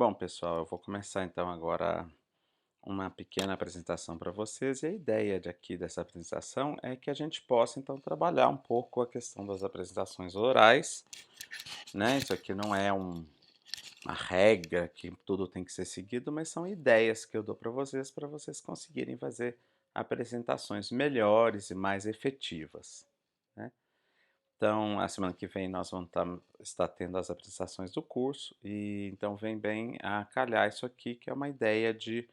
Bom, pessoal, eu vou começar então agora uma pequena apresentação para vocês e a ideia aqui dessa apresentação é que a gente possa então trabalhar um pouco a questão das apresentações orais, né? Isso aqui não é uma regra que tudo tem que ser seguido, mas são ideias que eu dou para vocês conseguirem fazer apresentações melhores e mais efetivas, né? Então, a semana que vem nós vamos estar tendo as apresentações do curso e então vem bem a calhar isso aqui, que é uma ideia de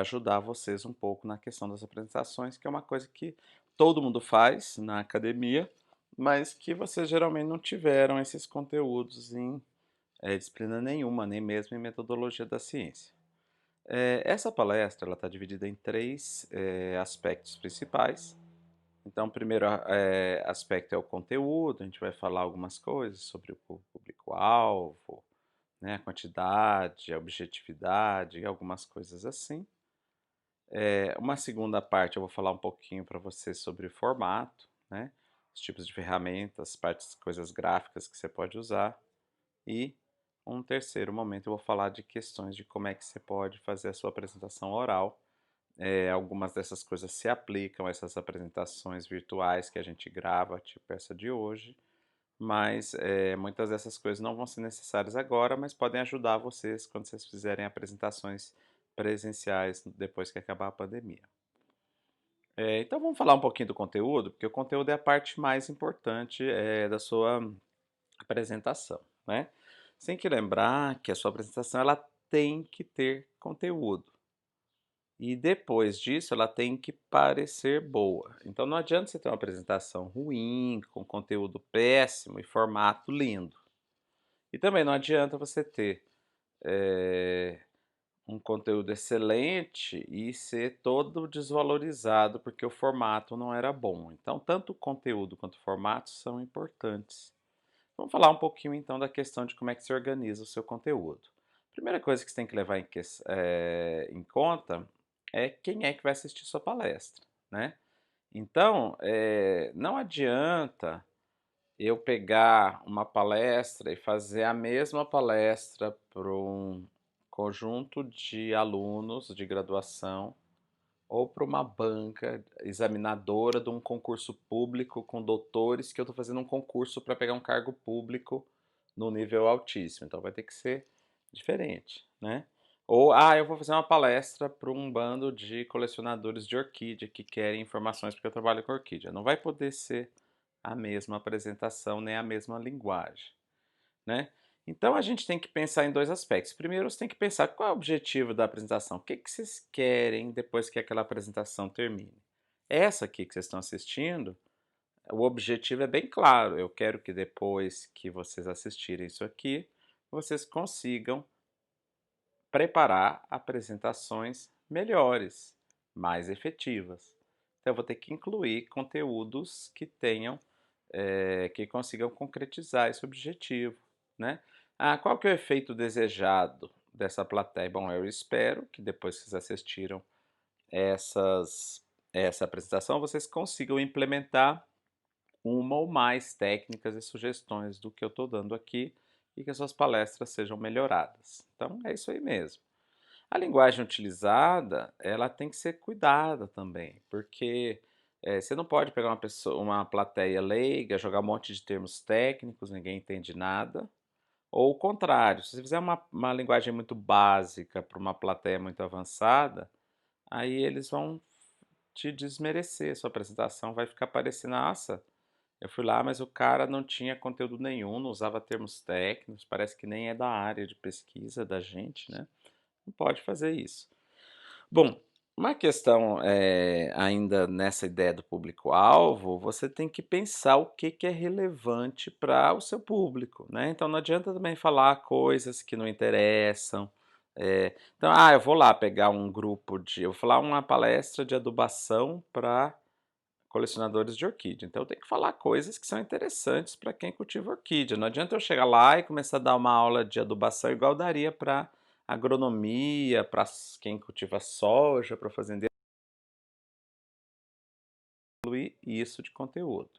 ajudar vocês um pouco na questão das apresentações, que é uma coisa que todo mundo faz na academia, mas que vocês geralmente não tiveram esses conteúdos em disciplina nenhuma, nem mesmo em metodologia da ciência. Essa palestra ela está dividida em três aspectos principais. Então, o primeiro aspecto é o conteúdo, a gente vai falar algumas coisas sobre o público-alvo, né, a quantidade, a objetividade, algumas coisas assim. Uma segunda parte eu vou falar um pouquinho para você sobre o formato, né, os tipos de ferramentas, partes, coisas gráficas que você pode usar. E um terceiro momento eu vou falar de questões de como é que você pode fazer a sua apresentação oral. Algumas dessas coisas se aplicam a essas apresentações virtuais que a gente grava, tipo essa de hoje, mas muitas dessas coisas não vão ser necessárias agora, mas podem ajudar vocês quando vocês fizerem apresentações presenciais depois que acabar a pandemia. Então vamos falar um pouquinho do conteúdo, porque o conteúdo é a parte mais importante da sua apresentação, né? Você tem que lembrar que a sua apresentação ela tem que ter conteúdo. E depois disso, ela tem que parecer boa. Então não adianta você ter uma apresentação ruim, com conteúdo péssimo e formato lindo. E também não adianta você ter eh, um conteúdo excelente e ser todo desvalorizado porque o formato não era bom. Então, tanto o conteúdo quanto o formato são importantes. Vamos falar um pouquinho então da questão de como é que se organiza o seu conteúdo. Primeira coisa que você tem que levar em conta é quem é que vai assistir sua palestra, né? Então, não adianta eu pegar uma palestra e fazer a mesma palestra para um conjunto de alunos de graduação ou para uma banca examinadora de um concurso público com doutores, que eu estou fazendo um concurso para pegar um cargo público no nível altíssimo. Então vai ter que ser diferente, né? Ou, eu vou fazer uma palestra para um bando de colecionadores de orquídea que querem informações porque eu trabalho com orquídea. Não vai poder ser a mesma apresentação nem a mesma linguagem, né? Então a gente tem que pensar em dois aspectos. Primeiro, você tem que pensar qual é o objetivo da apresentação. O que que vocês querem depois que aquela apresentação termine? Essa aqui que vocês estão assistindo, o objetivo é bem claro. Eu quero que depois que vocês assistirem isso aqui, vocês consigam preparar apresentações melhores, mais efetivas. Então eu vou ter que incluir conteúdos que tenham, que consigam concretizar esse objetivo, né? Qual que é o efeito desejado dessa plateia? Bom, eu espero que depois que vocês assistiram essa apresentação, vocês consigam implementar uma ou mais técnicas e sugestões do que eu estou dando aqui e que as suas palestras sejam melhoradas. Então, é isso aí mesmo. A linguagem utilizada, ela tem que ser cuidada também, porque você não pode pegar uma plateia leiga, jogar um monte de termos técnicos, ninguém entende nada, ou o contrário, se você fizer uma linguagem muito básica para uma plateia muito avançada, aí eles vão te desmerecer, sua apresentação vai ficar parecendo, nossa, eu fui lá, mas o cara não tinha conteúdo nenhum, não usava termos técnicos, parece que nem é da área de pesquisa da gente, né? Não pode fazer isso. Bom, uma questão ainda nessa ideia do público-alvo, você tem que pensar o que que é relevante para o seu público, né? Então não adianta também falar coisas que não interessam. Então, eu vou lá pegar um grupo eu vou falar uma palestra de adubação para colecionadores de orquídea. Então eu tenho que falar coisas que são interessantes para quem cultiva orquídea. Não adianta eu chegar lá e começar a dar uma aula de adubação igual daria para agronomia, para quem cultiva soja, para fazendeiro, incluir isso de conteúdo.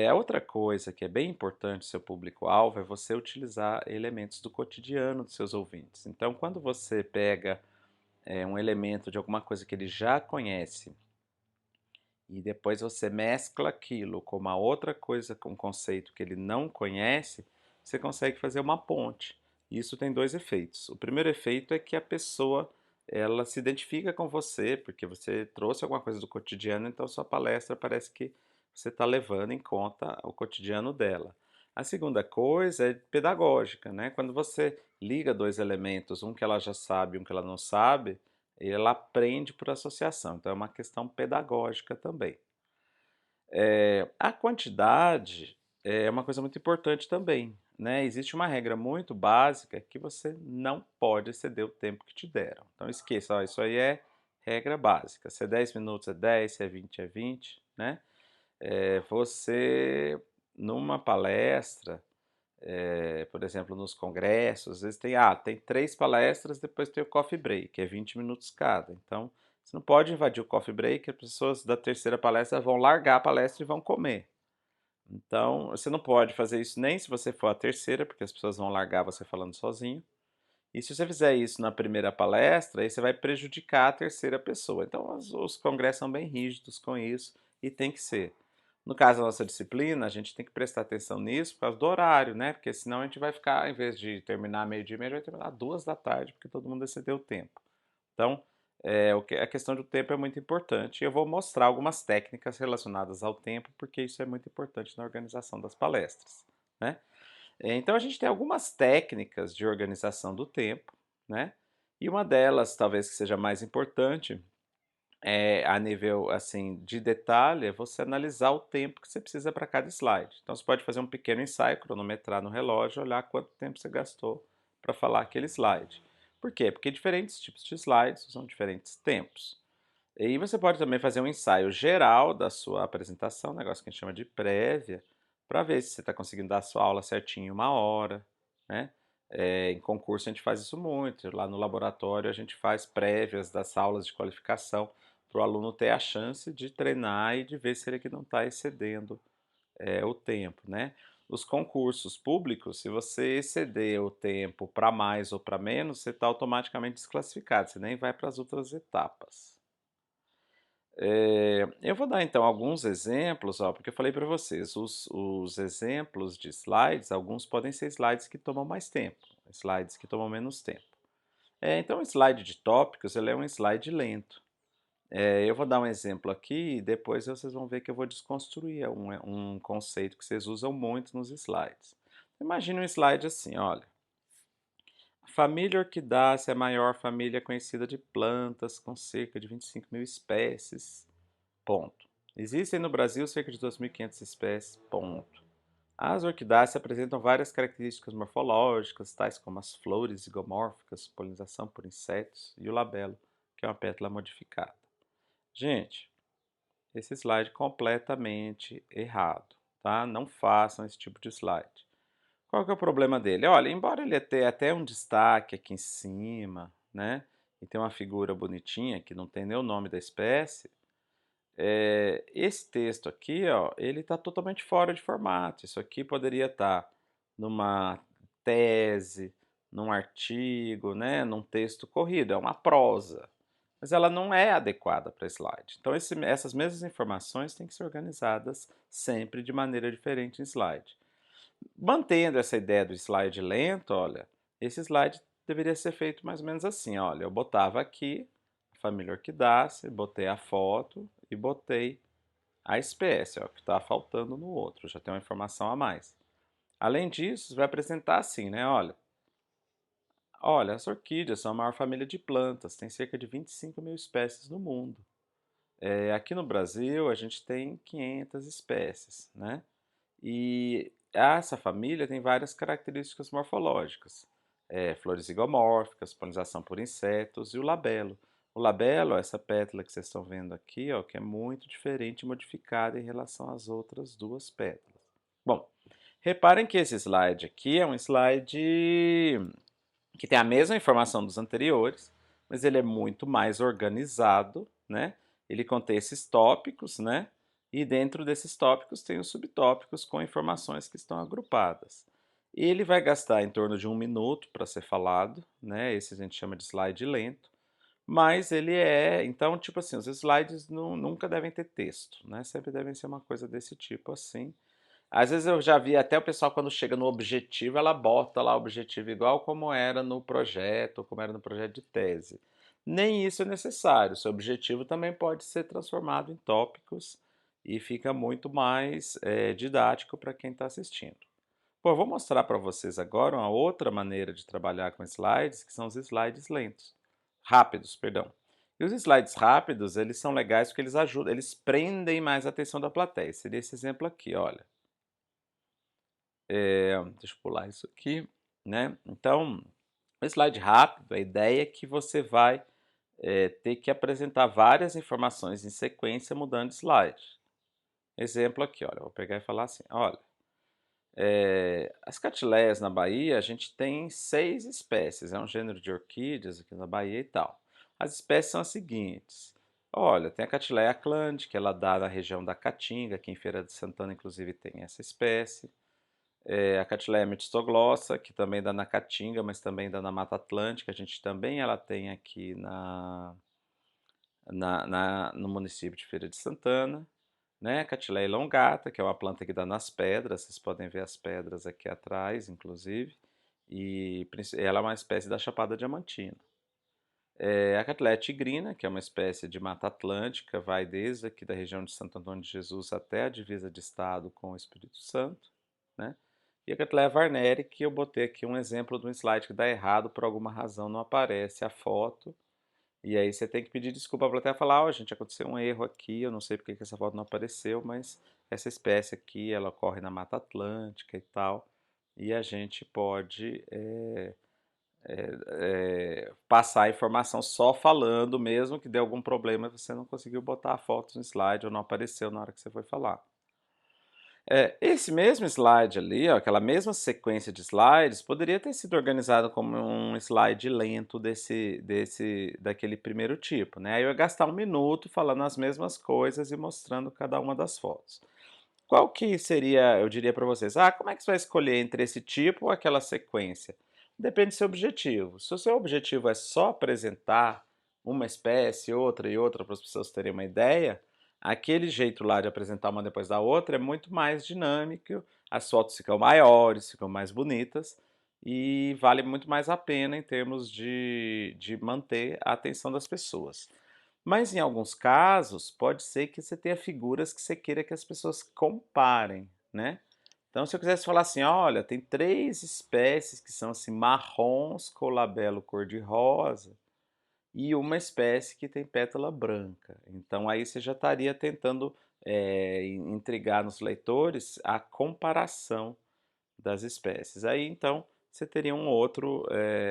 A outra coisa que é bem importante seu público-alvo é você utilizar elementos do cotidiano dos seus ouvintes. Então, quando você pega, um elemento de alguma coisa que ele já conhece e depois você mescla aquilo com uma outra coisa, com um conceito que ele não conhece, você consegue fazer uma ponte. Isso tem 2 efeitos. O primeiro efeito é que a pessoa, ela se identifica com você, porque você trouxe alguma coisa do cotidiano, então sua palestra parece que você está levando em conta o cotidiano dela. A segunda coisa é pedagógica, né? Quando você liga 2 elementos, um que ela já sabe e um que ela não sabe, ela aprende por associação, então é uma questão pedagógica também. A quantidade é uma coisa muito importante também, né? Existe uma regra muito básica que você não pode exceder o tempo que te deram. Então esqueça, ó, isso aí é regra básica. Se é 10 minutos é 10, se é 20, né? Você, numa palestra, por exemplo, nos congressos, às vezes tem 3 palestras, depois tem o coffee break, que é 20 minutos cada. Então, você não pode invadir o coffee break, as pessoas da terceira palestra vão largar a palestra e vão comer. Então, você não pode fazer isso nem se você for a terceira, porque as pessoas vão largar você falando sozinho. E se você fizer isso na primeira palestra, aí você vai prejudicar a terceira pessoa. Então, os congressos são bem rígidos com isso e tem que ser. No caso da nossa disciplina, a gente tem que prestar atenção nisso por causa do horário, né? Porque senão a gente vai ficar, em vez de terminar meio-dia, a gente vai terminar 2 da tarde, porque todo mundo excedeu o tempo. Então, a questão do tempo é muito importante. Eu vou mostrar algumas técnicas relacionadas ao tempo, porque isso é muito importante na organização das palestras, né? Então a gente tem algumas técnicas de organização do tempo, né? E uma delas, talvez que seja mais importante, a nível assim de detalhe, é você analisar o tempo que você precisa para cada slide. Então você pode fazer um pequeno ensaio, cronometrar no relógio, olhar quanto tempo você gastou para falar aquele slide. Por quê? Porque diferentes tipos de slides usam diferentes tempos. E você pode também fazer um ensaio geral da sua apresentação, um negócio que a gente chama de prévia, para ver se você está conseguindo dar a sua aula certinho em 1 hora, né? Em concurso a gente faz isso muito, lá no laboratório a gente faz prévias das aulas de qualificação para o aluno ter a chance de treinar e de ver se ele que não está excedendo o tempo, né? Os concursos públicos, se você exceder o tempo para mais ou para menos, você está automaticamente desclassificado, você nem vai para as outras etapas. Eu vou dar então alguns exemplos, ó, porque eu falei para vocês, os exemplos de slides, alguns podem ser slides que tomam mais tempo, slides que tomam menos tempo. Então, o slide de tópicos, ele é um slide lento. Eu vou dar um exemplo aqui e depois vocês vão ver que eu vou desconstruir um conceito que vocês usam muito nos slides. Imagine um slide assim, olha. A família Orquidácea é a maior família conhecida de plantas, com cerca de 25 mil espécies. Ponto. Existem no Brasil cerca de 2.500 espécies. Ponto. As orquidáceas apresentam várias características morfológicas, tais como as flores zigomórficas, polinização por insetos, e o labelo, que é uma pétala modificada. Gente, esse slide é completamente errado, tá? Não façam esse tipo de slide. Qual que é o problema dele? Olha, embora ele tenha até um destaque aqui em cima, né? E tem uma figura bonitinha que não tem nem o nome da espécie, esse texto aqui, ó, ele está totalmente fora de formato. Isso aqui poderia estar numa tese, num artigo, né, num texto corrido, é uma prosa. Mas ela não é adequada para slide. Então, essas mesmas informações têm que ser organizadas sempre de maneira diferente em slide. Mantendo essa ideia do slide lento, olha, esse slide deveria ser feito mais ou menos assim, olha, eu botava aqui a família Orquidácea, botei a foto e botei a espécie, ó, que está faltando no outro, já tem uma informação a mais. Além disso, você vai apresentar assim, né, olha, as orquídeas são a maior família de plantas, tem cerca de 25 mil espécies no mundo. Aqui no Brasil, a gente tem 500 espécies, né? E essa família tem várias características morfológicas. Flores zigomórficas, polinização por insetos e o labelo. O labelo é essa pétala que vocês estão vendo aqui, ó, que é muito diferente e modificada em relação às outras 2 pétalas. Bom, reparem que esse slide aqui é um slide que tem a mesma informação dos anteriores, mas ele é muito mais organizado, né? Ele contém esses tópicos, né? E dentro desses tópicos tem os subtópicos com informações que estão agrupadas. Ele vai gastar em torno de 1 minuto para ser falado, né? Esse a gente chama de slide lento. Mas ele é então, tipo assim, os slides nunca devem ter texto, né, sempre devem ser uma coisa desse tipo, assim. Às vezes eu já vi até o pessoal quando chega no objetivo, ela bota lá o objetivo igual como era no projeto, ou como era no projeto de tese. Nem isso é necessário, seu objetivo também pode ser transformado em tópicos e fica muito mais, didático para quem está assistindo. Pô, eu vou mostrar para vocês agora uma outra maneira de trabalhar com slides, que são os slides lentos. Rápidos, perdão. E os slides rápidos, eles são legais porque eles ajudam, eles prendem mais a atenção da plateia. Seria esse exemplo aqui, olha. Deixa eu pular isso aqui, né? Então, o slide rápido, a ideia é que você vai ter que apresentar várias informações em sequência mudando de slide. Exemplo aqui, olha, eu vou pegar e falar assim, olha, as catileias na Bahia, a gente tem 6 espécies, é um gênero de orquídeas aqui na Bahia e tal. As espécies são as seguintes. Olha, tem a Catileia aclande, que ela dá na região da Caatinga, aqui em Feira de Santana inclusive tem essa espécie. A Catileia metistoglossa, que também dá na Caatinga, mas também dá na Mata Atlântica, a gente também ela tem aqui no município de Feira de Santana, né? Catileia elongata, que é uma planta que dá nas pedras, vocês podem ver as pedras aqui atrás, inclusive, e ela é uma espécie da Chapada Diamantina. A Catileia tigrina, que é uma espécie de Mata Atlântica, vai desde aqui da região de Santo Antônio de Jesus até a divisa de estado com o Espírito Santo, né? E a Catileia varneri, que eu botei aqui um exemplo de um slide que dá errado, por alguma razão não aparece a foto, e aí você tem que pedir desculpa para a plateia e falar, ó, gente, aconteceu um erro aqui, eu não sei porque que essa foto não apareceu, mas essa espécie aqui, ela ocorre na Mata Atlântica e tal, e a gente pode passar a informação só falando, mesmo que dê algum problema e você não conseguiu botar a foto no slide ou não apareceu na hora que você foi falar. Esse mesmo slide ali, ó, aquela mesma sequência de slides, poderia ter sido organizado como um slide lento daquele primeiro tipo, né? Aí eu ia gastar 1 minuto falando as mesmas coisas e mostrando cada uma das fotos. Qual que seria, eu diria para vocês, como é que você vai escolher entre esse tipo ou aquela sequência? Depende do seu objetivo. Se o seu objetivo é só apresentar uma espécie, outra e outra para as pessoas terem uma ideia, aquele jeito lá de apresentar uma depois da outra é muito mais dinâmico, as fotos ficam maiores, ficam mais bonitas e vale muito mais a pena em termos de manter a atenção das pessoas. Mas em alguns casos, pode ser que você tenha figuras que você queira que as pessoas comparem, né? Então, se eu quisesse falar assim, olha, tem 3 espécies que são assim marrons com labelo cor-de-rosa e uma espécie que tem pétala branca. Então, aí você já estaria tentando intrigar nos leitores a comparação das espécies. Aí, então, você teria um outro,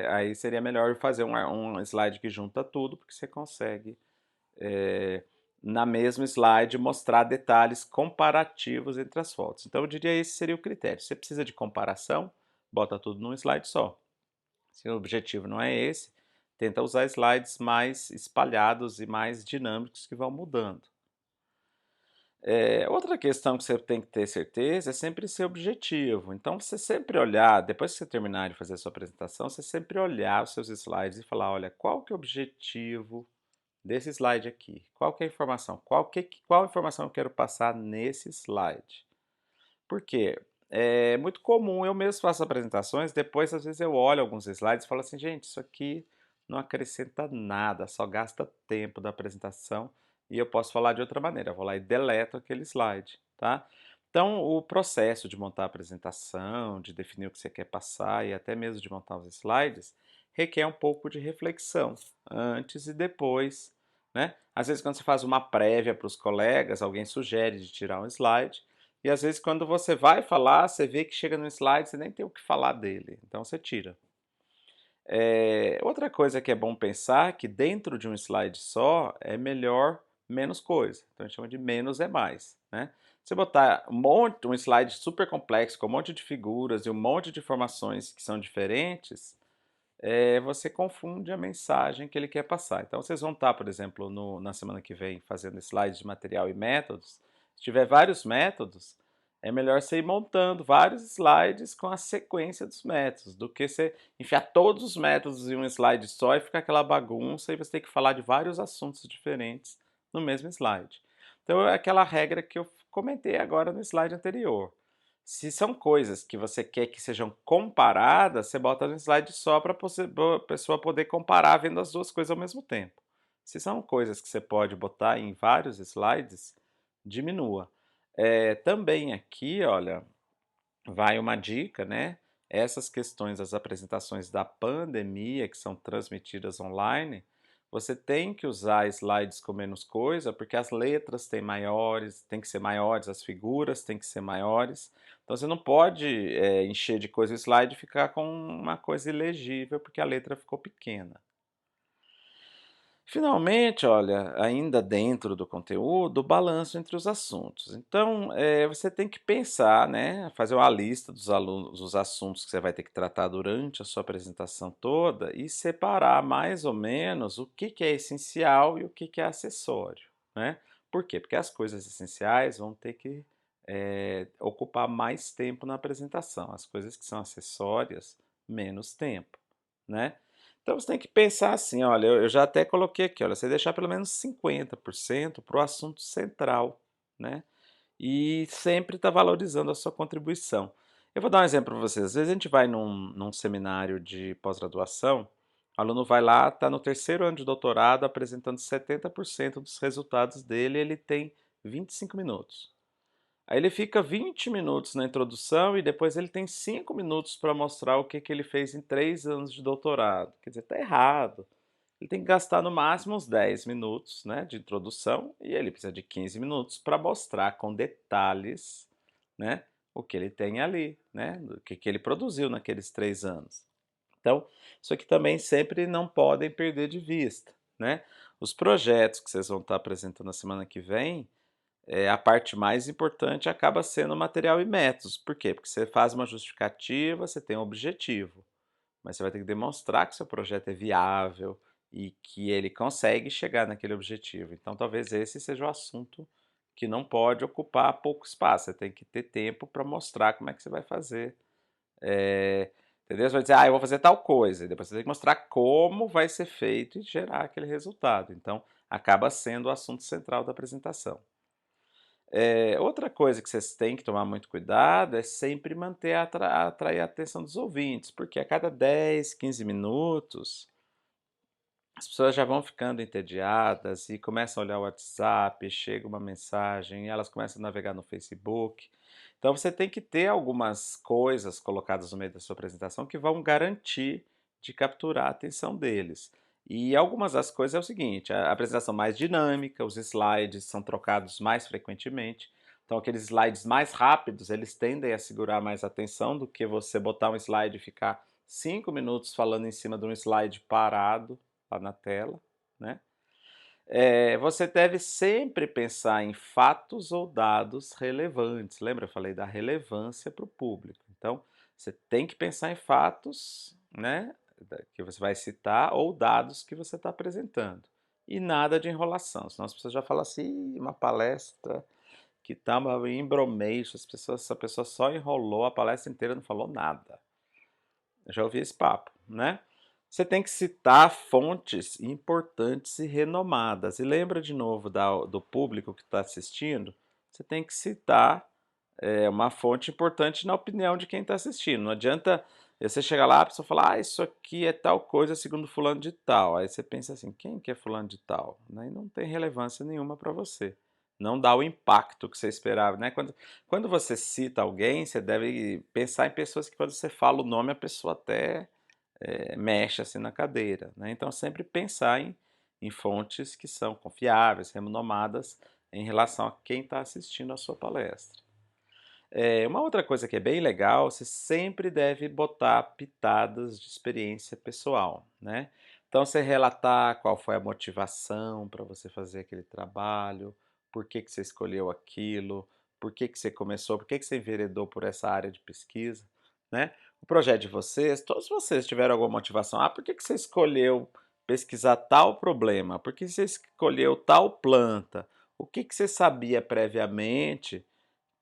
aí seria melhor fazer um slide que junta tudo, porque você consegue na mesma slide mostrar detalhes comparativos entre as fotos. Então eu diria esse seria o critério. Se você precisa de comparação, bota tudo num slide só. Se o objetivo não é esse, tenta usar slides mais espalhados e mais dinâmicos que vão mudando. Outra questão que você tem que ter certeza é sempre ser objetivo. Então, você sempre olhar, depois que você terminar de fazer a sua apresentação, você sempre olhar os seus slides e falar, olha, qual que é o objetivo desse slide aqui? Qual que é a informação? Qual informação eu quero passar nesse slide? Por quê? É muito comum, eu mesmo faço apresentações, depois às vezes eu olho alguns slides e falo assim, gente, isso aqui não acrescenta nada, só gasta tempo da apresentação e eu posso falar de outra maneira, eu vou lá e deleto aquele slide, tá? Então, o processo de montar a apresentação, de definir o que você quer passar e até mesmo de montar os slides, requer um pouco de reflexão antes e depois, né? Às vezes, quando você faz uma prévia para os colegas, alguém sugere de tirar um slide, e às vezes quando você vai falar, você vê que chega no slide, você nem tem o que falar dele, então você tira. Outra coisa que é bom pensar é que dentro de um slide só é melhor menos coisa. Então a gente chama de menos é mais, né? Se botar um slide super complexo com um monte de figuras e um monte de informações que são diferentes, você confunde a mensagem que ele quer passar. Então vocês vão estar, por exemplo, na semana que vem fazendo slides de material e métodos. Se tiver vários métodos, é melhor você ir montando vários slides com a sequência dos métodos, do que você enfiar todos os métodos em um slide só e ficar aquela bagunça e você ter que falar de vários assuntos diferentes no mesmo slide. Então é aquela regra que eu comentei agora no slide anterior. Se são coisas que você quer que sejam comparadas, você bota no slide só para a pessoa poder comparar vendo as duas coisas ao mesmo tempo. Se são coisas que você pode botar em vários slides, diminua. Também aqui, olha, vai uma dica, né? Essas questões das apresentações da pandemia, que são transmitidas online, você tem que usar slides com menos coisa, porque as letras têm que ser maiores, as figuras têm que ser maiores. Então você não pode encher de coisa o slide e ficar com uma coisa ilegível, porque a letra ficou pequena. Finalmente, olha, ainda dentro do conteúdo, o balanço entre os assuntos. Então, você tem que pensar, né, fazer uma lista dos assuntos que você vai ter que tratar durante a sua apresentação toda e separar mais ou menos o que que é essencial e o que que é acessório, né? Por quê? Porque as coisas essenciais vão ter que ocupar mais tempo na apresentação, as coisas que são acessórias, menos tempo, né? Então você tem que pensar assim, olha, eu já até coloquei aqui, olha, você deixar pelo menos 50% para o assunto central, né? E sempre estar valorizando a sua contribuição. Eu vou dar um exemplo para vocês. Às vezes a gente vai num seminário de pós-graduação, o aluno vai lá, está no terceiro ano de doutorado, apresentando 70% dos resultados dele, ele tem 25 minutos. Aí ele fica 20 minutos na introdução e depois ele tem 5 minutos para mostrar o que, que ele fez em 3 anos de doutorado. Quer dizer, está errado. Ele tem que gastar no máximo uns 10 minutos, né, de introdução e ele precisa de 15 minutos para mostrar com detalhes, né, o que ele tem ali, né, o que ele produziu naqueles 3 anos. Então, isso aqui também sempre não podem perder de vista, né? Os projetos que vocês vão estar apresentando na semana que vem, a parte mais importante acaba sendo material e métodos. Por quê? Porque você faz uma justificativa, você tem um objetivo, mas você vai ter que demonstrar que seu projeto é viável e que ele consegue chegar naquele objetivo. Então, talvez esse seja o assunto que não pode ocupar pouco espaço. Você tem que ter tempo para mostrar como é que você vai fazer. Entendeu? Você vai dizer, eu vou fazer tal coisa. E depois você tem que mostrar como vai ser feito e gerar aquele resultado. Então, acaba sendo o assunto central da apresentação. Outra coisa que vocês têm que tomar muito cuidado é sempre manter atrair a atenção dos ouvintes, porque a cada 10, 15 minutos as pessoas já vão ficando entediadas e começam a olhar o WhatsApp, chega uma mensagem, e elas começam a navegar no Facebook. Então você tem que ter algumas coisas colocadas no meio da sua apresentação que vão garantir de capturar a atenção deles. E algumas das coisas é o seguinte: a apresentação mais dinâmica, os slides são trocados mais frequentemente. Então aqueles slides mais rápidos, eles tendem a segurar mais atenção do que você botar um slide e ficar 5 minutos falando em cima de um slide parado lá na tela, né? Você deve sempre pensar em fatos ou dados relevantes. Lembra? Eu falei da relevância para o público. Então, você tem que pensar em fatos, né, que você vai citar ou dados que você está apresentando. E nada de enrolação, senão as pessoas já falam assim, "Ih, uma palestra que estava em embromation, essa pessoa só enrolou a palestra inteira e não falou nada." Eu já ouvi esse papo, né? Você tem que citar fontes importantes e renomadas. E lembra de novo do público que está assistindo? Você tem que citar uma fonte importante na opinião de quem está assistindo. Não adianta você chegar lá e a pessoa falar, isso aqui é tal coisa segundo fulano de tal. Aí você pensa assim, quem que é fulano de tal? Aí não tem relevância nenhuma para você. Não dá o impacto que você esperava, né? Quando você cita alguém, você deve pensar em pessoas que quando você fala o nome, a pessoa até mexe assim na cadeira, né? Então sempre pensar em fontes que são confiáveis, renomadas em relação a quem está assistindo a sua palestra. Uma outra coisa que é bem legal, você sempre deve botar pitadas de experiência pessoal, né? Então você relatar qual foi a motivação para você fazer aquele trabalho, por que que você escolheu aquilo, por que que você começou, por que que você enveredou por essa área de pesquisa, né? O projeto de vocês, todos vocês tiveram alguma motivação. Por que que você escolheu pesquisar tal problema? Por que você escolheu tal planta? o que que você sabia previamente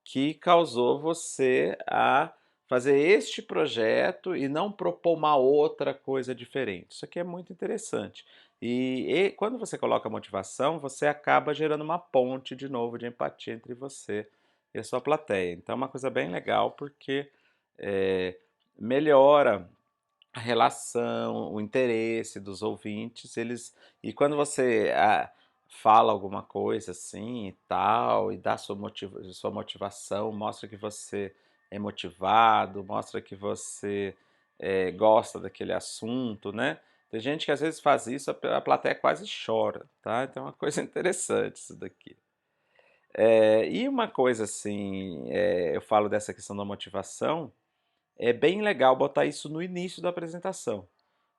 que causou você a fazer este projeto e não propor uma outra coisa diferente. Isso aqui é muito interessante. E quando você coloca motivação, você acaba gerando uma ponte de novo de empatia entre você e a sua plateia. Então é uma coisa bem legal porque eh, melhora a relação, o interesse dos ouvintes, e quando você, fala alguma coisa assim e tal, e dá sua motivação, mostra que você é motivado, mostra que você, gosta daquele assunto, né. Tem gente que às vezes faz isso, a plateia quase chora, tá, então é uma coisa interessante isso daqui. E uma coisa assim, eu falo dessa questão da motivação, é bem legal botar isso no início da apresentação.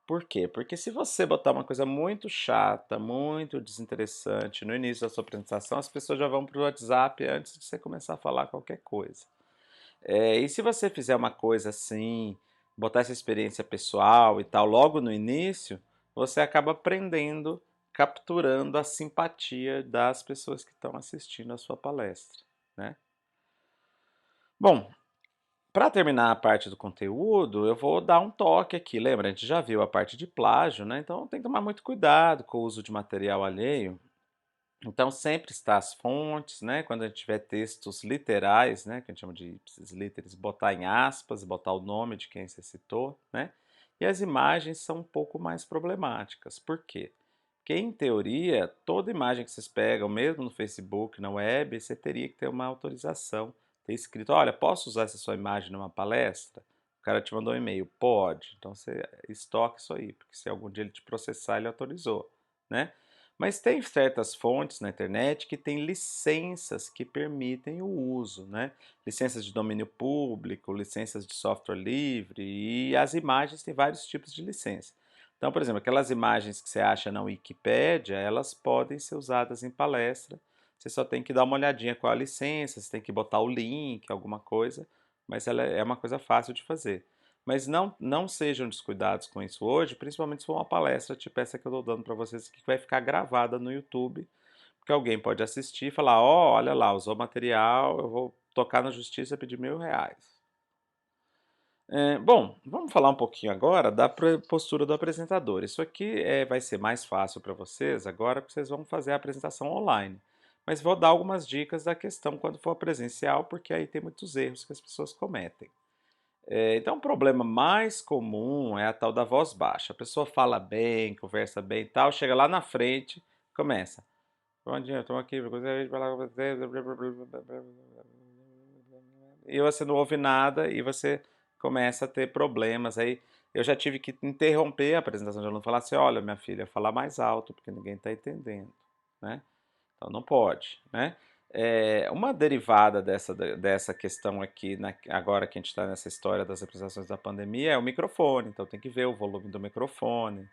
Por quê? Porque se você botar uma coisa muito chata, muito desinteressante no início da sua apresentação, as pessoas já vão para o WhatsApp antes de você começar a falar qualquer coisa. E se você fizer uma coisa assim, botar essa experiência pessoal e tal logo no início, você acaba aprendendo, capturando a simpatia das pessoas que estão assistindo a sua palestra, né. Bom, para terminar a parte do conteúdo, eu vou dar um toque aqui. Lembra, a gente já viu a parte de plágio, né? Então tem que tomar muito cuidado com o uso de material alheio. Então sempre está as fontes, né? Quando a gente tiver textos literais, né? Que a gente chama de ipsis literis, botar em aspas, botar o nome de quem você citou, né? E as imagens são um pouco mais problemáticas. Por quê? Porque, em teoria, toda imagem que vocês pegam, mesmo no Facebook, na web, você teria que ter uma autorização, ter escrito: olha, posso usar essa sua imagem numa palestra? O cara te mandou um e-mail, pode. Então você estoca isso aí, porque se algum dia ele te processar, ele autorizou, né? Mas tem certas fontes na internet que têm licenças que permitem o uso, né? Licenças de domínio público, licenças de software livre, e as imagens têm vários tipos de licença. Então, por exemplo, aquelas imagens que você acha na Wikipédia, elas podem ser usadas em palestra. Você só tem que dar uma olhadinha com a licença, você tem que botar o link, alguma coisa, mas ela é uma coisa fácil de fazer. Mas não sejam descuidados com isso hoje, principalmente se for uma palestra tipo essa que eu estou dando para vocês aqui, que vai ficar gravada no YouTube, porque alguém pode assistir e falar: ó, olha lá, usou material, eu vou tocar na justiça e pedir R$ 1.000. Bom, vamos falar um pouquinho agora da postura do apresentador. Isso aqui vai ser mais fácil para vocês agora, porque vocês vão fazer a apresentação online. Mas vou dar algumas dicas da questão quando for presencial, porque aí tem muitos erros que as pessoas cometem. Então, o problema mais comum é a tal da voz baixa. A pessoa fala bem, conversa bem e tal, chega lá na frente, começa. Bom dia, estou aqui, gostaria de falar com você. E você não ouve nada e você começa a ter problemas. Aí eu já tive que interromper a apresentação de aluno e falar assim: olha, minha filha, falar mais alto, porque ninguém está entendendo, né? Então não pode, né? Uma derivada dessa questão aqui, agora que a gente está nessa história das apresentações da pandemia, é o microfone. Então tem que ver o volume do microfone,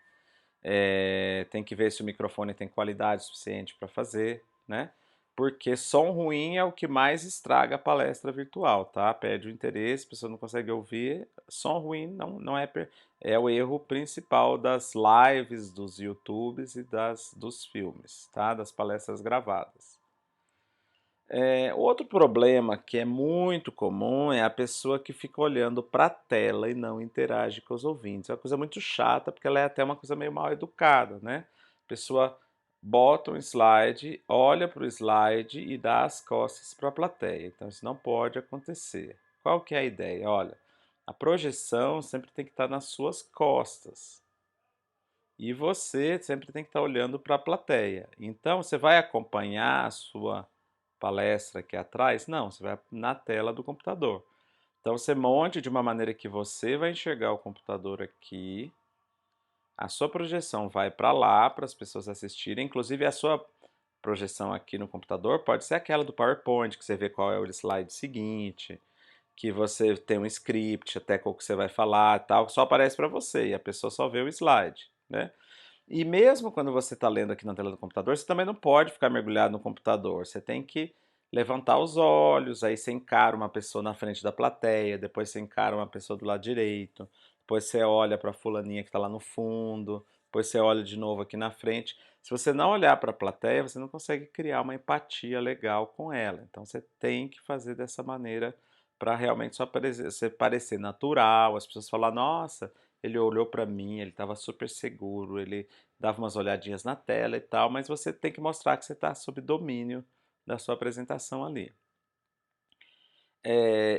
tem que ver se o microfone tem qualidade suficiente para fazer, né? Porque som ruim é o que mais estraga a palestra virtual, tá? Perde o interesse, a pessoa não consegue ouvir. Som ruim não é, é o erro principal das lives, dos YouTubes e dos filmes, tá? Das palestras gravadas. Outro problema que é muito comum é a pessoa que fica olhando para a tela e não interage com os ouvintes. É uma coisa muito chata, porque ela é até uma coisa meio mal educada, né? A pessoa bota um slide, olha para o slide e dá as costas para a plateia. Então isso não pode acontecer. Qual que é a ideia? Olha, a projeção sempre tem que estar nas suas costas. E você sempre tem que estar olhando para a plateia. Então, você vai acompanhar a sua palestra aqui atrás? Não, você vai na tela do computador. Então, você monte de uma maneira que você vai enxergar o computador aqui, a sua projeção vai para lá, para as pessoas assistirem. Inclusive, a sua projeção aqui no computador pode ser aquela do PowerPoint, que você vê qual é o slide seguinte, que você tem um script, até qual que você vai falar e tal, só aparece para você e a pessoa só vê o slide, né? E mesmo quando você está lendo aqui na tela do computador, você também não pode ficar mergulhado no computador. Você tem que levantar os olhos, aí você encara uma pessoa na frente da plateia, depois você encara uma pessoa do lado direito, depois você olha para a fulaninha que está lá no fundo, depois você olha de novo aqui na frente. Se você não olhar para a plateia, você não consegue criar uma empatia legal com ela. Então você tem que fazer dessa maneira para realmente só você parecer natural, as pessoas falar: "Nossa, ele olhou para mim, ele estava super seguro, ele dava umas olhadinhas na tela e tal", mas você tem que mostrar que você está sob domínio da sua apresentação ali.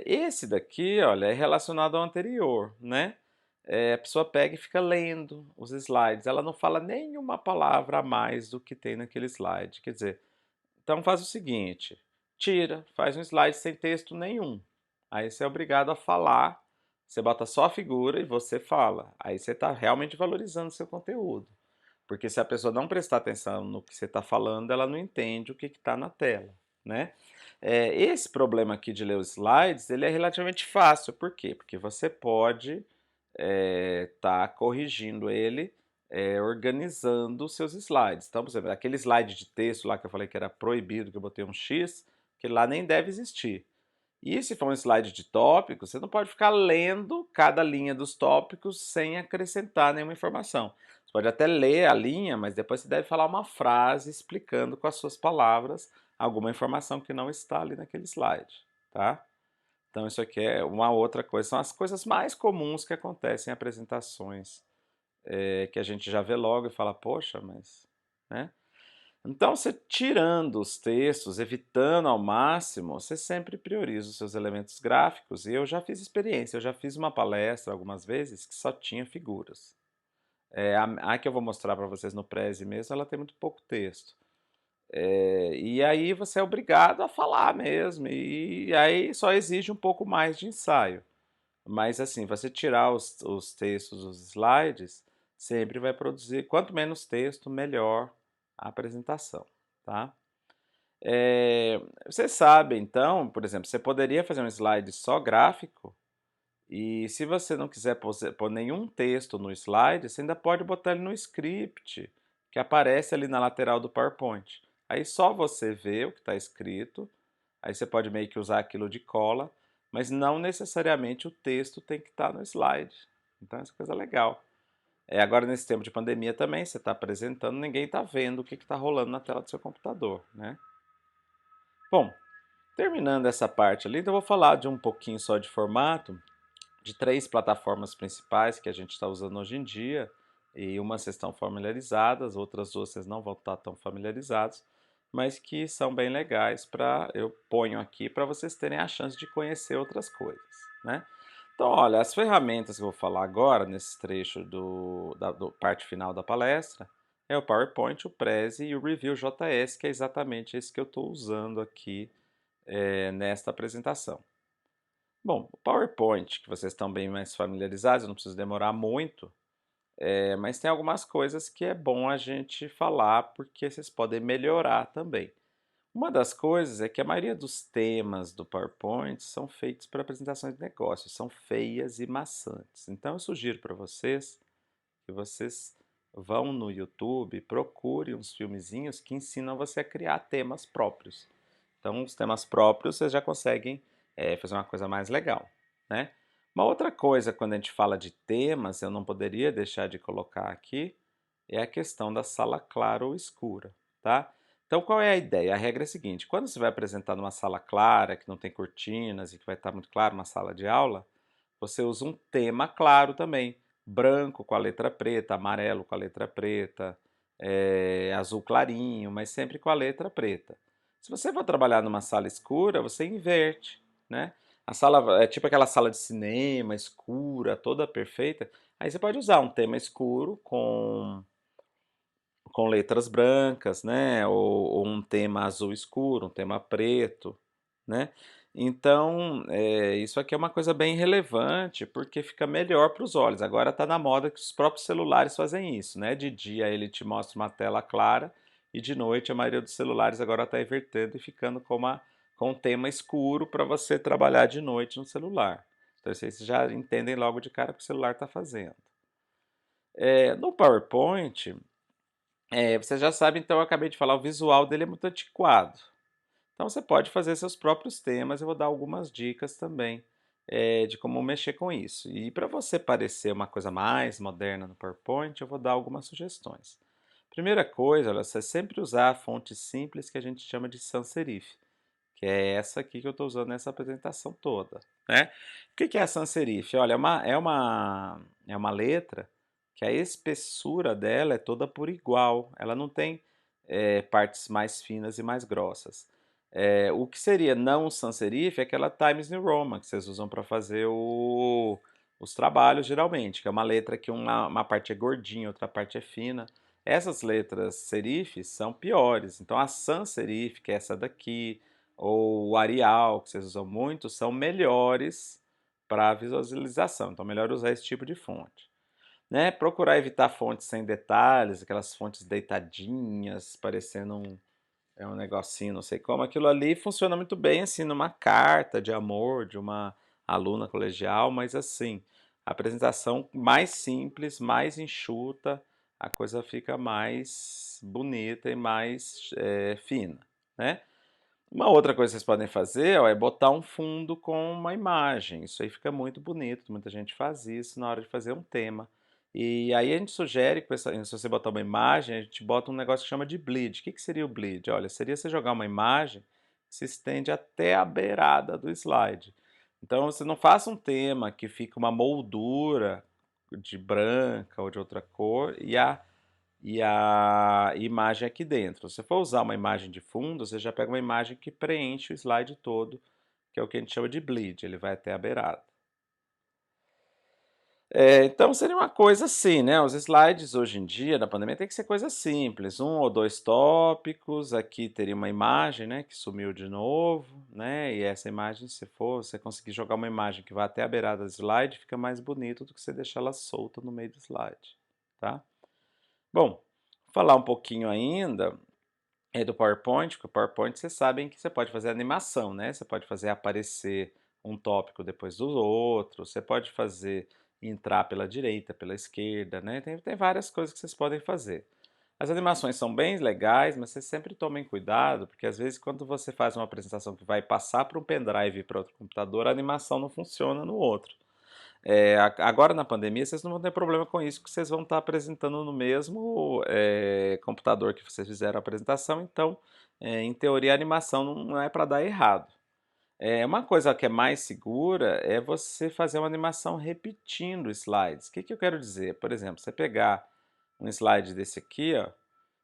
Esse daqui, olha, é relacionado ao anterior, né. A pessoa pega e fica lendo os slides, ela não fala nenhuma palavra a mais do que tem naquele slide. Quer dizer, então faz o seguinte, tira, faz um slide sem texto nenhum. Aí você é obrigado a falar, você bota só a figura e você fala. Aí você está realmente valorizando o seu conteúdo. Porque se a pessoa não prestar atenção no que você está falando, ela não entende o que está na tela, né? Esse problema aqui de ler os slides, ele é relativamente fácil. Por quê? Porque você pode estar corrigindo ele, organizando os seus slides. Então, por exemplo, aquele slide de texto lá que eu falei que era proibido, que eu botei um X, que lá nem deve existir. E se for um slide de tópicos, você não pode ficar lendo cada linha dos tópicos sem acrescentar nenhuma informação. Você pode até ler a linha, mas depois você deve falar uma frase explicando com as suas palavras alguma informação que não está ali naquele slide, tá? Então isso aqui é uma outra coisa, são as coisas mais comuns que acontecem em apresentações, que a gente já vê logo e fala, poxa, mas, né? Então, você tirando os textos, evitando ao máximo, você sempre prioriza os seus elementos gráficos. E eu já fiz experiência, eu já fiz uma palestra algumas vezes que só tinha figuras. A que eu vou mostrar para vocês no Prezi mesmo, ela tem muito pouco texto. E aí você é obrigado a falar mesmo, e aí só exige um pouco mais de ensaio. Mas assim, você tirar os textos, os slides, sempre vai produzir, quanto menos texto, melhor a apresentação, tá? Você sabe, então, por exemplo, você poderia fazer um slide só gráfico, e se você não quiser pôr nenhum texto no slide, você ainda pode botar ele no script, que aparece ali na lateral do PowerPoint. Aí só você vê o que está escrito, aí você pode meio que usar aquilo de cola, mas não necessariamente o texto tem que estar no slide. Então, essa coisa é legal. Agora, nesse tempo de pandemia também, você está apresentando, ninguém está vendo o que está rolando na tela do seu computador, né? Bom, terminando essa parte ali, então eu vou falar de um pouquinho só de formato, de três plataformas principais que a gente está usando hoje em dia, e uma vocês estão familiarizadas, outras duas vocês não vão estar tão familiarizados, mas que são bem legais para eu ponho aqui para vocês terem a chance de conhecer outras coisas, né? Então, olha, as ferramentas que eu vou falar agora, nesse trecho do parte final da palestra, é o PowerPoint, o Prezi e o Review JS, que é exatamente esse que eu estou usando aqui nesta apresentação. Bom, o PowerPoint, que vocês estão bem mais familiarizados, eu não preciso demorar muito, mas tem algumas coisas que é bom a gente falar, porque vocês podem melhorar também. Uma das coisas é que a maioria dos temas do PowerPoint são feitos para apresentações de negócios, são feias e maçantes. Então eu sugiro para vocês que vocês vão no YouTube, procurem uns filmezinhos que ensinam você a criar temas próprios. Então, os temas próprios vocês já conseguem fazer uma coisa mais legal, né? Uma outra coisa, quando a gente fala de temas, eu não poderia deixar de colocar aqui, é a questão da sala clara ou escura, tá? Então, qual é a ideia? A regra é a seguinte: quando você vai apresentar numa sala clara, que não tem cortinas e que vai estar muito claro, uma sala de aula, você usa um tema claro também, branco com a letra preta, amarelo com a letra preta, azul clarinho, mas sempre com a letra preta. Se você for trabalhar numa sala escura, você inverte, né? A sala é tipo aquela sala de cinema escura, toda perfeita. Aí você pode usar um tema escuro com letras brancas, né? Ou um tema azul escuro, um tema preto, né? Então, isso aqui é uma coisa bem relevante, porque fica melhor para os olhos. Agora está na moda que os próprios celulares fazem isso, né? De dia ele te mostra uma tela clara e de noite a maioria dos celulares agora está invertendo e ficando com um tema escuro para você trabalhar de noite no celular. Então, vocês já entendem logo de cara o que o celular está fazendo. No PowerPoint, você já sabe, então eu acabei de falar, o visual dele é muito antiquado. Então você pode fazer seus próprios temas, eu vou dar algumas dicas também de como mexer com isso. E para você parecer uma coisa mais moderna no PowerPoint, eu vou dar algumas sugestões. Primeira coisa, olha, você sempre usar a fonte simples que a gente chama de sans serif, que é essa aqui que eu estou usando nessa apresentação toda, né. O que que é a sans serif? Olha, é uma letra que a espessura dela é toda por igual, ela não tem, partes mais finas e mais grossas. O que seria não sans serif é aquela Times New Roman que vocês usam para fazer os trabalhos geralmente, que é uma letra que uma parte é gordinha, outra parte é fina. Essas letras serifes são piores, então a sans serif, que é essa daqui, ou o Arial, que vocês usam muito, são melhores para visualização, então melhor usar esse tipo de fonte. Né? Procurar evitar fontes sem detalhes, aquelas fontes deitadinhas, parecendo um negocinho, não sei como. Aquilo ali funciona muito bem, assim, numa carta de amor de uma aluna colegial, mas assim, a apresentação mais simples, mais enxuta, a coisa fica mais bonita e mais fina, né? Uma outra coisa que vocês podem fazer, ó, é botar um fundo com uma imagem. Isso aí fica muito bonito, muita gente faz isso na hora de fazer um tema. E aí a gente sugere que se você botar uma imagem, a gente bota um negócio que chama de bleed. O que que seria o bleed? Olha, seria você jogar uma imagem que se estende até a beirada do slide. Então você não faça um tema que fica uma moldura de branca ou de outra cor e a imagem aqui dentro. Se você for usar uma imagem de fundo, você já pega uma imagem que preenche o slide todo, que é o que a gente chama de bleed, ele vai até a beirada. Então seria uma coisa assim, né? Os slides hoje em dia, na pandemia, tem que ser coisa simples, um ou dois tópicos, aqui teria uma imagem, né, que sumiu de novo, né? E essa imagem, se for, você conseguir jogar uma imagem que vai até a beirada do slide, fica mais bonito do que você deixar ela solta no meio do slide, tá? Bom, falar um pouquinho ainda do PowerPoint, porque o PowerPoint vocês sabem que você pode fazer animação, né? Você pode fazer aparecer um tópico depois do outro, você pode fazer entrar pela direita, pela esquerda, né? Tem várias coisas que vocês podem fazer. As animações são bem legais, mas vocês sempre tomem cuidado, porque às vezes quando você faz uma apresentação que vai passar para um pendrive para outro computador, a animação não funciona no outro. Agora na pandemia vocês não vão ter problema com isso, porque vocês vão estar apresentando no mesmo computador que vocês fizeram a apresentação, então, em teoria, a animação não é para dar errado. Uma coisa que é mais segura é você fazer uma animação repetindo slides. O que que eu quero dizer? Por exemplo, você pegar um slide desse aqui, ó,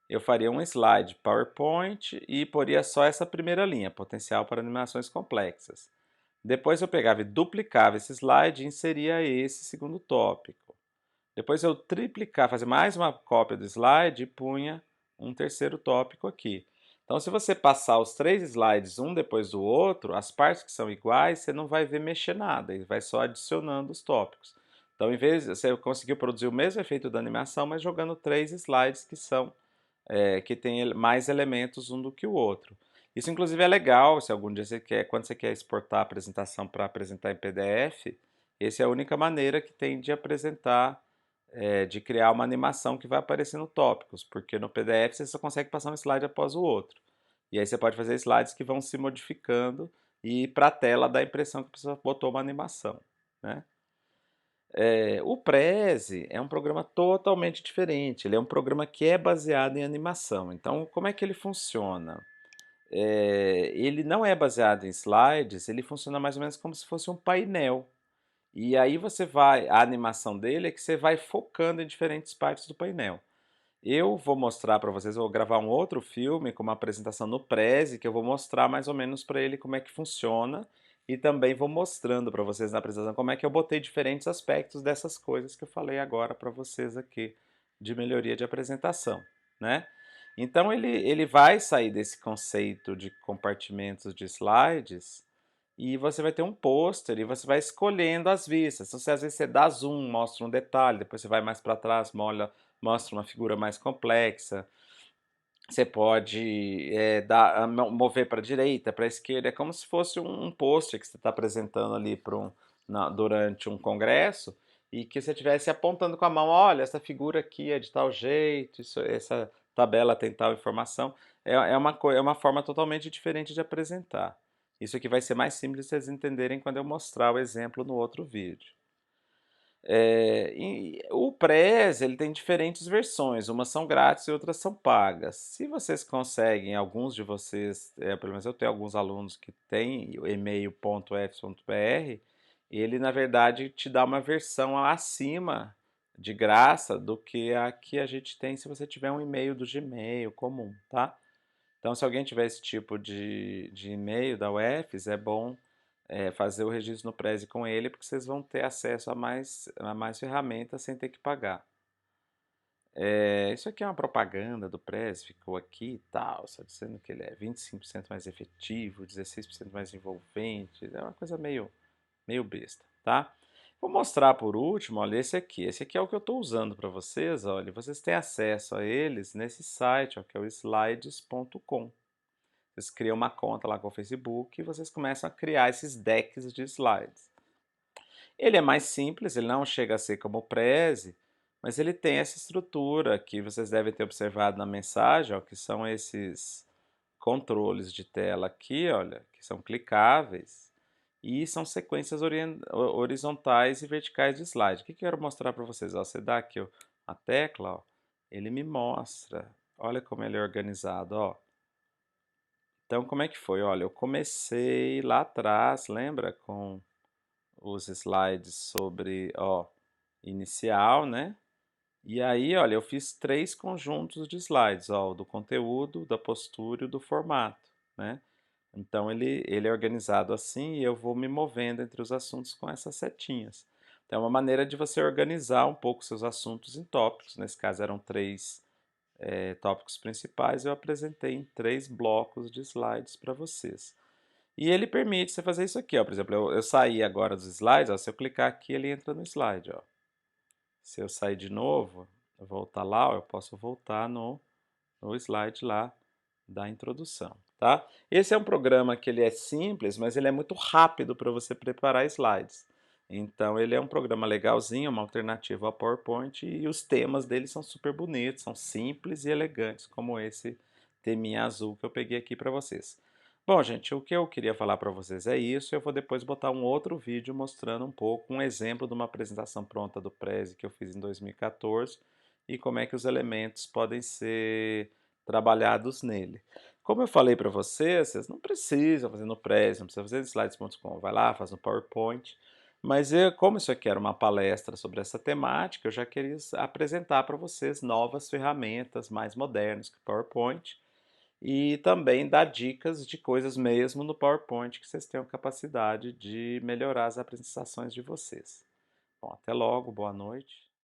eu faria um slide PowerPoint e poria só essa primeira linha, potencial para animações complexas. Depois eu pegava e duplicava esse slide e inseria esse segundo tópico. Depois eu triplicava, fazia mais uma cópia do slide e punha um terceiro tópico aqui. Então, se você passar os três slides um depois do outro, as partes que são iguais, você não vai ver mexer nada, ele vai só adicionando os tópicos. Então, em vez de você conseguiu produzir o mesmo efeito da animação, mas jogando três slides que têm mais elementos um do que o outro. Isso, inclusive, é legal se algum dia você quer, quando você quer exportar a apresentação para apresentar em PDF, essa é a única maneira que tem de apresentar, de criar uma animação que vai aparecendo tópicos, porque no PDF você só consegue passar um slide após o outro. E aí você pode fazer slides que vão se modificando e para a tela dá a impressão que a pessoa botou uma animação, né? O Prezi é um programa totalmente diferente. Ele é um programa que é baseado em animação. Então, como é que ele funciona? Ele não é baseado em slides, ele funciona mais ou menos como se fosse um painel. E aí a animação dele é que você vai focando em diferentes partes do painel. Eu vou mostrar para vocês, eu vou gravar um outro filme com uma apresentação no Prezi, que eu vou mostrar mais ou menos para ele como é que funciona e também vou mostrando para vocês na apresentação como é que eu botei diferentes aspectos dessas coisas que eu falei agora para vocês aqui de melhoria de apresentação, né? Então ele vai sair desse conceito de compartimentos de slides e você vai ter um pôster e você vai escolhendo as vistas. Então, às vezes você dá zoom, mostra um detalhe, depois você vai mais para trás, mostra uma figura mais complexa. Você pode mover para a direita, para a esquerda. É como se fosse um pôster que você está apresentando ali durante um congresso e que você estivesse apontando com a mão, olha, essa figura aqui é de tal jeito, essa tabela tem tal informação. É uma forma totalmente diferente de apresentar. Isso aqui vai ser mais simples de vocês entenderem quando eu mostrar o exemplo no outro vídeo. E o Prezi, ele tem diferentes versões, umas são grátis e outras são pagas. Se vocês conseguem, alguns de vocês, pelo menos eu tenho alguns alunos que têm o e-mail.f.br, ele na verdade te dá uma versão acima de graça do que a que a gente tem se você tiver um e-mail do Gmail comum, tá? Então, se alguém tiver esse tipo de e-mail da UFES, é bom fazer o registro no Prezi com ele, porque vocês vão ter acesso a mais ferramentas sem ter que pagar. Isso aqui é uma propaganda do Prezi, ficou aqui e tal, só dizendo que ele é 25% mais efetivo, 16% mais envolvente, é uma coisa meio besta, tá? Vou mostrar por último, olha, esse aqui. Esse aqui é o que eu estou usando para vocês, olha. Vocês têm acesso a eles nesse site, ó, que é o slides.com. Vocês criam uma conta lá com o Facebook e vocês começam a criar esses decks de slides. Ele é mais simples, ele não chega a ser como o Prezi, mas ele tem essa estrutura que vocês devem ter observado na mensagem, ó, que são esses controles de tela aqui, olha, que são clicáveis e são sequências horizontais e verticais de slide. O que eu quero mostrar para vocês? Ó, você dá aqui ó, a tecla, ó, ele me mostra. Olha como ele é organizado, ó. Então, como é que foi? Olha, eu comecei lá atrás, lembra? Com os slides sobre, ó, inicial, né? E aí, olha, eu fiz 3 conjuntos de slides, ó, o do conteúdo, da postura e do formato, né? Então, ele é organizado assim e eu vou me movendo entre os assuntos com essas setinhas. Então, é uma maneira de você organizar um pouco seus assuntos em tópicos. Nesse caso, eram 3 tópicos principais, eu apresentei em 3 blocos de slides para vocês. E ele permite você fazer isso aqui, ó. Por exemplo, eu saí agora dos slides, ó, se eu clicar aqui, ele entra no slide, ó. Se eu sair de novo, voltar lá, ó, eu posso voltar no slide lá da introdução, tá? Esse é um programa que ele é simples, mas ele é muito rápido para você preparar slides. Então, ele é um programa legalzinho, uma alternativa ao PowerPoint, e os temas dele são super bonitos, são simples e elegantes, como esse teminha azul que eu peguei aqui para vocês. Bom, gente, o que eu queria falar para vocês é isso. Eu vou depois botar um outro vídeo mostrando um pouco, um exemplo de uma apresentação pronta do Prezi que eu fiz em 2014 e como é que os elementos podem ser trabalhados nele. Como eu falei para vocês, vocês não precisam fazer no Prezi, não precisa fazer no slides.com, vai lá, faz no PowerPoint. Mas como isso aqui era uma palestra sobre essa temática, eu já queria apresentar para vocês novas ferramentas mais modernas que o PowerPoint e também dar dicas de coisas mesmo no PowerPoint que vocês tenham capacidade de melhorar as apresentações de vocês. Bom, até logo, boa noite.